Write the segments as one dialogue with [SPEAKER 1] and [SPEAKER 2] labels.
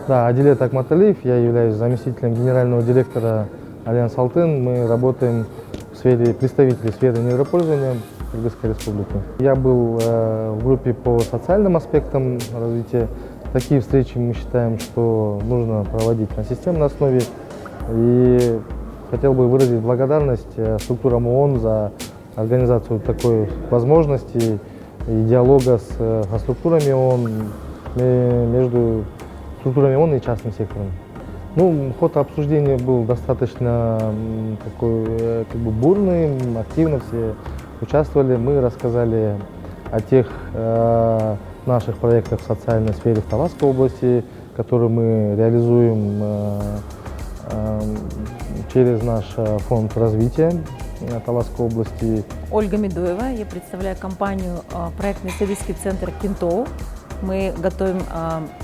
[SPEAKER 1] Да, Адилет Акматалиев, я являюсь заместителем генерального директора Альянс Алтын. Мы работаем в сфере представителей сферы недропользования Кыргызской Республики. Я был в группе по социальным аспектам развития. Такие встречи мы считаем, что нужно проводить на системной основе. И хотел бы выразить благодарность структурам ООН за организацию такой возможности и диалога с структурами ООН, между структурами ООН и частным сектором. Ну, ход обсуждения был достаточно такой, бурный, активно все участвовали. Мы рассказали о тех наших проектах в социальной сфере в Таласской области, которые мы реализуем через наш фонд развития Таласской области.
[SPEAKER 2] Ольга Медуева, я представляю компанию проектно-исследовательский центр «Кинтоу». Мы готовим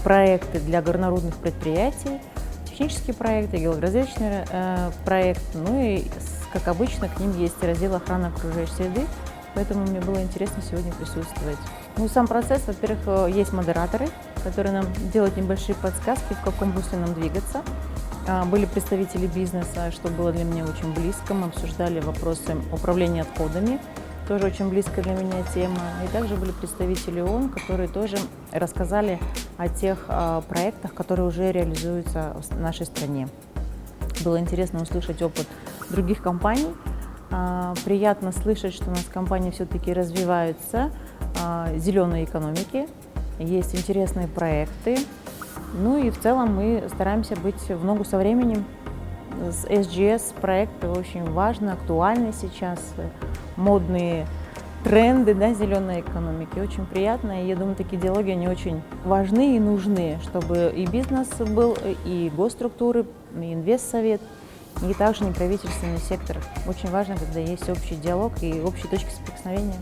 [SPEAKER 2] проекты для горнорудных предприятий, технические проекты, геологоразведочный проект, ну и, как обычно, к ним есть раздел охраны окружающей среды, поэтому мне было интересно сегодня присутствовать. Ну, сам процесс, во-первых, есть модераторы, которые нам делают небольшие подсказки, в каком русле нам двигаться. Были представители бизнеса, что было для меня очень близко. Мы обсуждали вопросы управления отходами, тоже очень близкая для меня тема. И также были представители ООН, которые тоже рассказали о тех проектах, которые уже реализуются в нашей стране. Было интересно услышать опыт других компаний. Приятно слышать, что у нас компании все-таки развиваются зеленой экономики, есть интересные проекты. Ну и в целом мы стараемся быть в ногу со временем. SGS проекты очень важны, актуальны сейчас, модные тренды, да, зеленой экономики. Очень приятно, и я думаю, такие диалоги, они очень важны и нужны, чтобы и бизнес был, и госструктуры, и инвестсовет, и также неправительственный сектор. Очень важно, когда есть общий диалог и общие точки соприкосновения.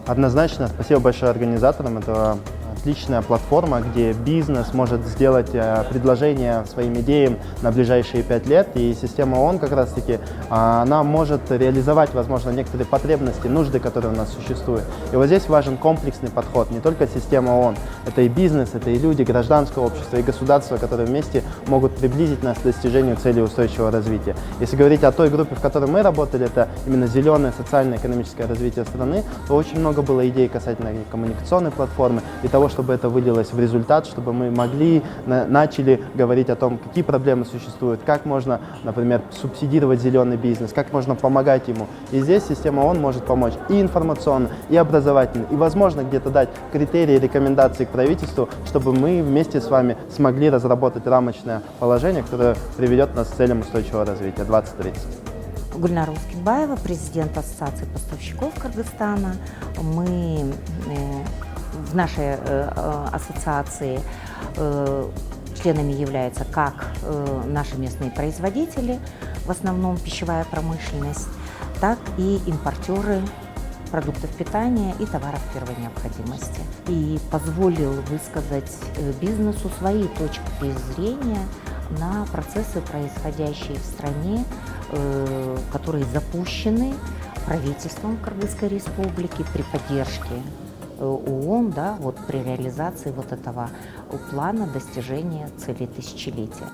[SPEAKER 3] Однозначно, спасибо большое организаторам. Это отличная платформа, где бизнес может сделать предложение своим идеям на ближайшие 5 лет. И система ООН как раз-таки, она может реализовать, возможно, некоторые потребности, нужды, которые у нас существуют. И вот здесь важен комплексный подход, не только система ООН. Это и бизнес, это и люди, гражданское общество, и государства, которые вместе могут приблизить нас к достижению целей устойчивого развития. Если говорить о той группе, в которой мы работали, это именно зеленое социально-экономическое развитие страны, то очень много было идей касательно коммуникационной платформы и того, чтобы это вылилось в результат, чтобы мы начали говорить о том, какие проблемы существуют, как можно, например, субсидировать зеленый бизнес, как можно помогать ему. И здесь система ООН может помочь и информационно, и образовательно, и, возможно, где-то дать критерии, рекомендации к правительству, чтобы мы вместе с вами смогли разработать рамочное положение, которое приведет нас к целям устойчивого развития 2030.
[SPEAKER 4] Гульнара Ускинбаева, президент Ассоциации поставщиков Кыргызстана. Мы в нашей ассоциации членами являются как наши местные производители, в основном пищевая промышленность, так и импортеры продуктов питания и товаров первой необходимости. И позволил высказать бизнесу свои точки зрения на процессы, происходящие в стране, которые запущены правительством Кыргызской Республики при поддержке ООН, да, вот при реализации вот этого плана достижения целей тысячелетия.